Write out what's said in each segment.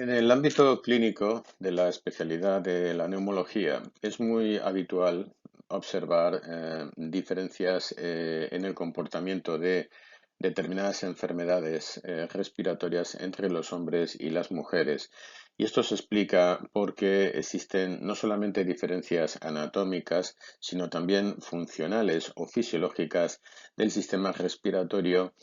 En el ámbito clínico de la especialidad de la neumología es muy habitual observar diferencias en el comportamiento de determinadas enfermedades respiratorias entre los hombres y las mujeres. Y esto se explica porque existen no solamente diferencias anatómicas, sino también funcionales o fisiológicas del sistema respiratorio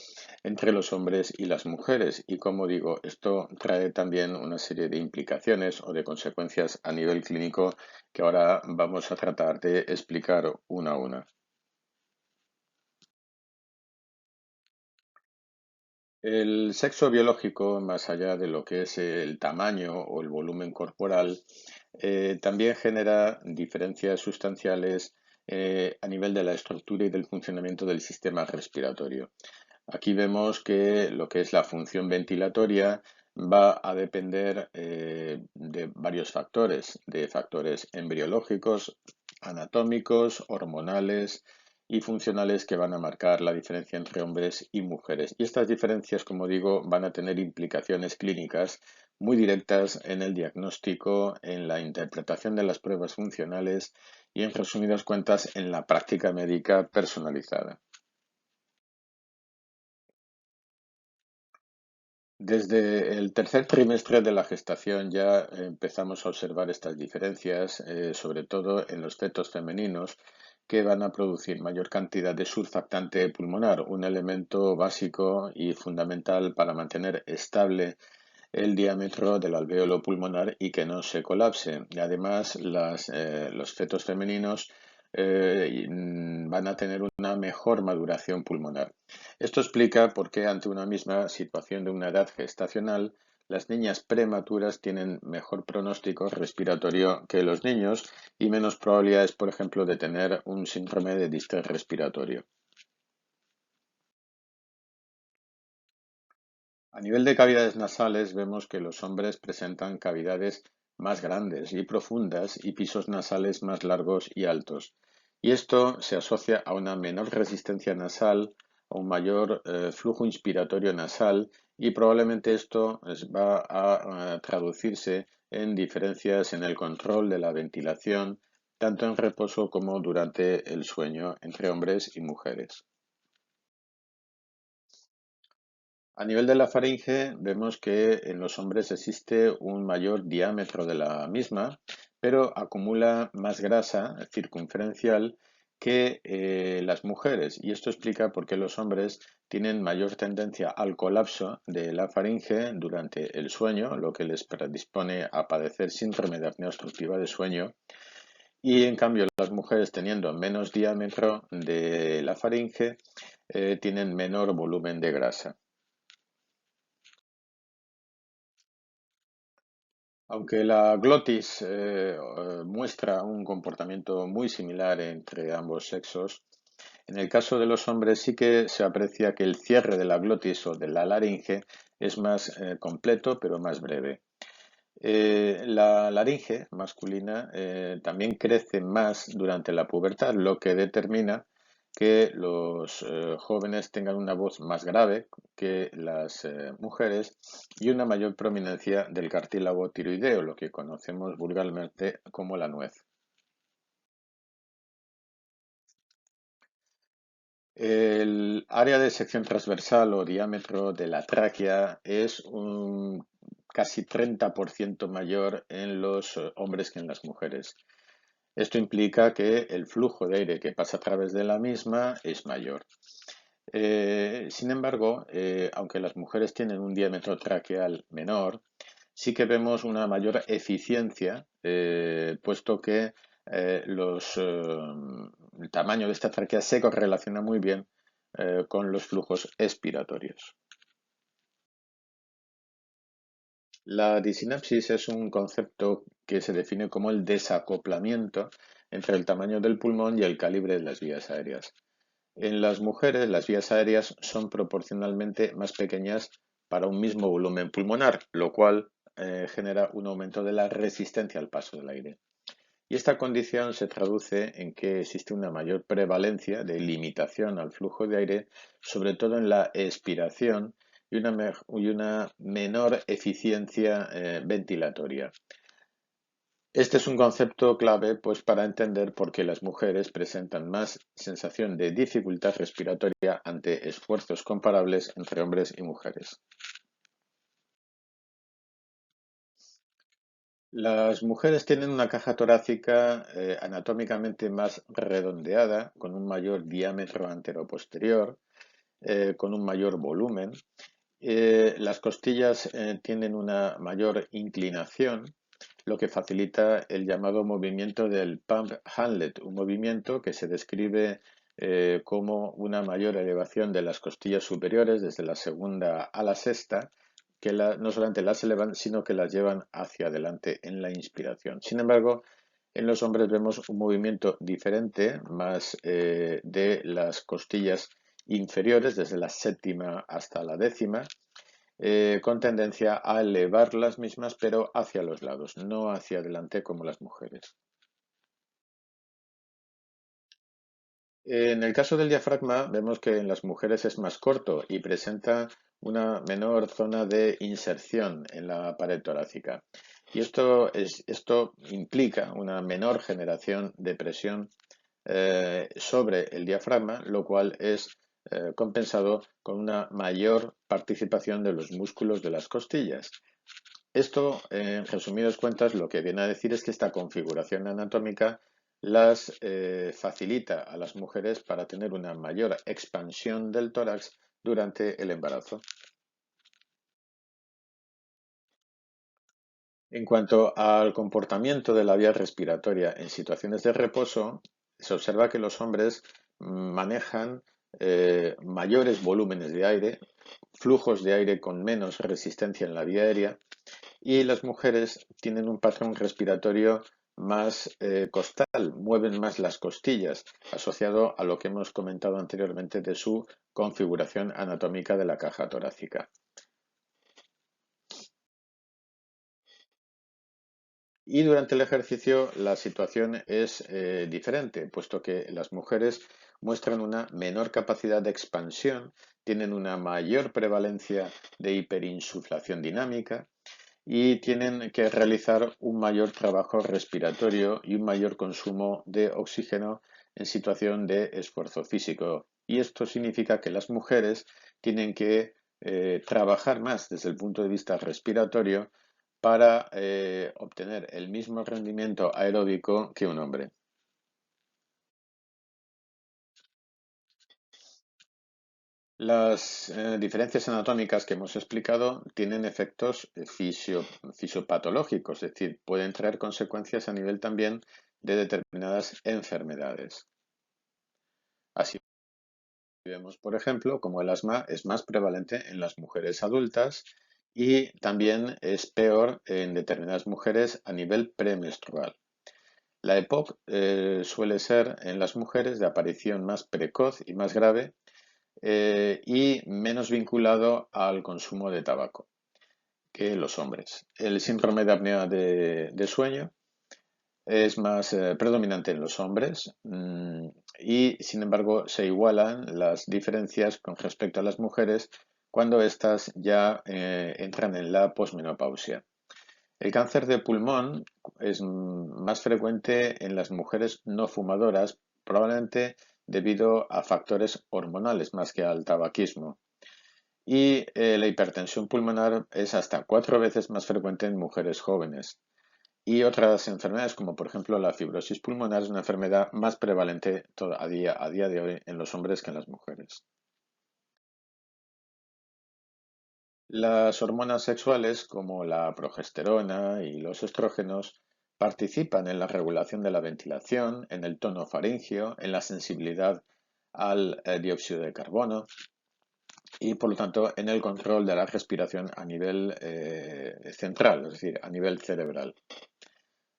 entre los hombres y las mujeres. Y como digo, esto trae también una serie de implicaciones o de consecuencias a nivel clínico que ahora vamos a tratar de explicar una a una. El sexo biológico, más allá de lo que es el tamaño o el volumen corporal, también genera diferencias sustanciales a nivel de la estructura y del funcionamiento del sistema respiratorio. Aquí vemos que lo que es la función ventilatoria va a depender de varios factores, de factores embriológicos, anatómicos, hormonales y funcionales que van a marcar la diferencia entre hombres y mujeres. Y estas diferencias, como digo, van a tener implicaciones clínicas muy directas en el diagnóstico, en la interpretación de las pruebas funcionales y, en resumidas cuentas, en la práctica médica personalizada. Desde el tercer trimestre de la gestación ya empezamos a observar estas diferencias, sobre todo en los fetos femeninos, que van a producir mayor cantidad de surfactante pulmonar, un elemento básico y fundamental para mantener estable el diámetro del alvéolo pulmonar y que no se colapse. Y además, los fetos femeninos van a tener una mejor maduración pulmonar. Esto explica por qué ante una misma situación de una edad gestacional, las niñas prematuras tienen mejor pronóstico respiratorio que los niños y menos probabilidades, por ejemplo, de tener un síndrome de distrés respiratorio. A nivel de cavidades nasales, vemos que los hombres presentan cavidades más grandes y profundas y pisos nasales más largos y altos. Y esto se asocia a una menor resistencia nasal, a un mayor flujo inspiratorio nasal y probablemente esto va a traducirse en diferencias en el control de la ventilación, tanto en reposo como durante el sueño entre hombres y mujeres. A nivel de la faringe, vemos que en los hombres existe un mayor diámetro de la misma, pero acumula más grasa circunferencial que las mujeres. Y esto explica por qué los hombres tienen mayor tendencia al colapso de la faringe durante el sueño, lo que les predispone a padecer síndrome de apnea obstructiva de sueño. Y en cambio, las mujeres teniendo menos diámetro de la faringe, tienen menor volumen de grasa. Aunque la glotis muestra un comportamiento muy similar entre ambos sexos, en el caso de los hombres sí que se aprecia que el cierre de la glotis o de la laringe es más completo pero más breve. La laringe masculina también crece más durante la pubertad, lo que determina que los jóvenes tengan una voz más grave que las mujeres y una mayor prominencia del cartílago tiroideo, lo que conocemos vulgarmente como la nuez. El área de sección transversal o diámetro de la tráquea es un casi 30% mayor en los hombres que en las mujeres. Esto implica que el flujo de aire que pasa a través de la misma es mayor. Sin embargo, aunque las mujeres tienen un diámetro traqueal menor, sí que vemos una mayor eficiencia, puesto que el tamaño de esta tráquea se correlaciona muy bien con los flujos expiratorios. La disinapsis es un concepto que se define como el desacoplamiento entre el tamaño del pulmón y el calibre de las vías aéreas. En las mujeres, las vías aéreas son proporcionalmente más pequeñas para un mismo volumen pulmonar, lo cual genera un aumento de la resistencia al paso del aire. Y esta condición se traduce en que existe una mayor prevalencia de limitación al flujo de aire, sobre todo en la expiración, y una menor eficiencia ventilatoria. Este es un concepto clave pues, para entender por qué las mujeres presentan más sensación de dificultad respiratoria ante esfuerzos comparables entre hombres y mujeres. Las mujeres tienen una caja torácica anatómicamente más redondeada, con un mayor diámetro anteroposterior, con un mayor volumen. Las costillas tienen una mayor inclinación, lo que facilita el llamado movimiento del pump handlet, un movimiento que se describe como una mayor elevación de las costillas superiores desde la segunda a la sexta, que no solamente las elevan, sino que las llevan hacia adelante en la inspiración. Sin embargo, en los hombres vemos un movimiento diferente, más de las costillas inferiores, desde la séptima hasta la décima, con tendencia a elevar las mismas, pero hacia los lados, no hacia adelante como las mujeres. En el caso del diafragma, vemos que en las mujeres es más corto y presenta una menor zona de inserción en la pared torácica. Y esto implica una menor generación de presión sobre el diafragma, lo cual es compensado con una mayor participación de los músculos de las costillas. Esto, en resumidas cuentas, lo que viene a decir es que esta configuración anatómica las facilita a las mujeres para tener una mayor expansión del tórax durante el embarazo. En cuanto al comportamiento de la vía respiratoria en situaciones de reposo, se observa que los hombres manejan mayores volúmenes de aire, flujos de aire con menos resistencia en la vía aérea, y las mujeres tienen un patrón respiratorio más costal, mueven más las costillas, asociado a lo que hemos comentado anteriormente de su configuración anatómica de la caja torácica. Y durante el ejercicio la situación es diferente, puesto que las mujeres muestran una menor capacidad de expansión, tienen una mayor prevalencia de hiperinsuflación dinámica y tienen que realizar un mayor trabajo respiratorio y un mayor consumo de oxígeno en situación de esfuerzo físico. Y esto significa que las mujeres tienen que trabajar más desde el punto de vista respiratorio para obtener el mismo rendimiento aeróbico que un hombre. Las diferencias anatómicas que hemos explicado tienen efectos fisiopatológicos, es decir, pueden traer consecuencias a nivel también de determinadas enfermedades. Así vemos, por ejemplo, como el asma es más prevalente en las mujeres adultas y también es peor en determinadas mujeres a nivel premenstrual. La EPOC suele ser en las mujeres de aparición más precoz y más grave y menos vinculado al consumo de tabaco que los hombres. El síndrome de apnea de sueño es más predominante en los hombres y, sin embargo, se igualan las diferencias con respecto a las mujeres cuando éstas ya entran en la posmenopausia. El cáncer de pulmón es más frecuente en las mujeres no fumadoras, probablemente debido a factores hormonales más que al tabaquismo. Y la hipertensión pulmonar es hasta 4 veces más frecuente en mujeres jóvenes. Y otras enfermedades, como por ejemplo la fibrosis pulmonar, es una enfermedad más prevalente a día de hoy en los hombres que en las mujeres. Las hormonas sexuales, como la progesterona y los estrógenos, participan en la regulación de la ventilación, en el tono faríngeo, en la sensibilidad al dióxido de carbono y, por lo tanto, en el control de la respiración a nivel central, es decir, a nivel cerebral.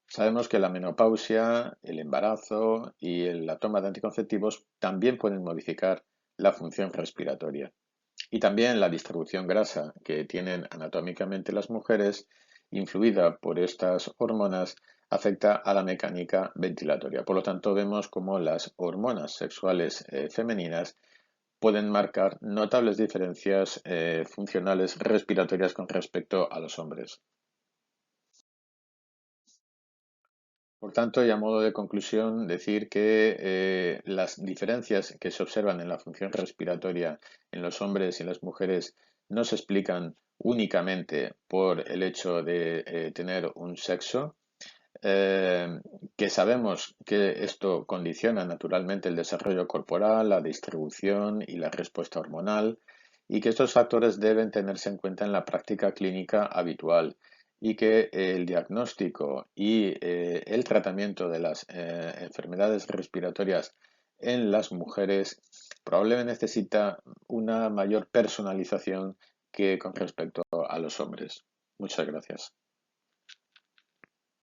Sabemos que la menopausia, el embarazo y la toma de anticonceptivos también pueden modificar la función respiratoria. Y también la distribución grasa que tienen anatómicamente las mujeres, influida por estas hormonas, afecta a la mecánica ventilatoria. Por lo tanto, vemos cómo las hormonas sexuales femeninas pueden marcar notables diferencias funcionales respiratorias con respecto a los hombres. Por tanto, y a modo de conclusión, decir que las diferencias que se observan en la función respiratoria en los hombres y en las mujeres no se explican únicamente por el hecho de tener un sexo, eh, que sabemos que esto condiciona naturalmente el desarrollo corporal, la distribución y la respuesta hormonal, y que estos factores deben tenerse en cuenta en la práctica clínica habitual y que el diagnóstico y el tratamiento de las enfermedades respiratorias en las mujeres probablemente necesita una mayor personalización que con respecto a los hombres. Muchas gracias.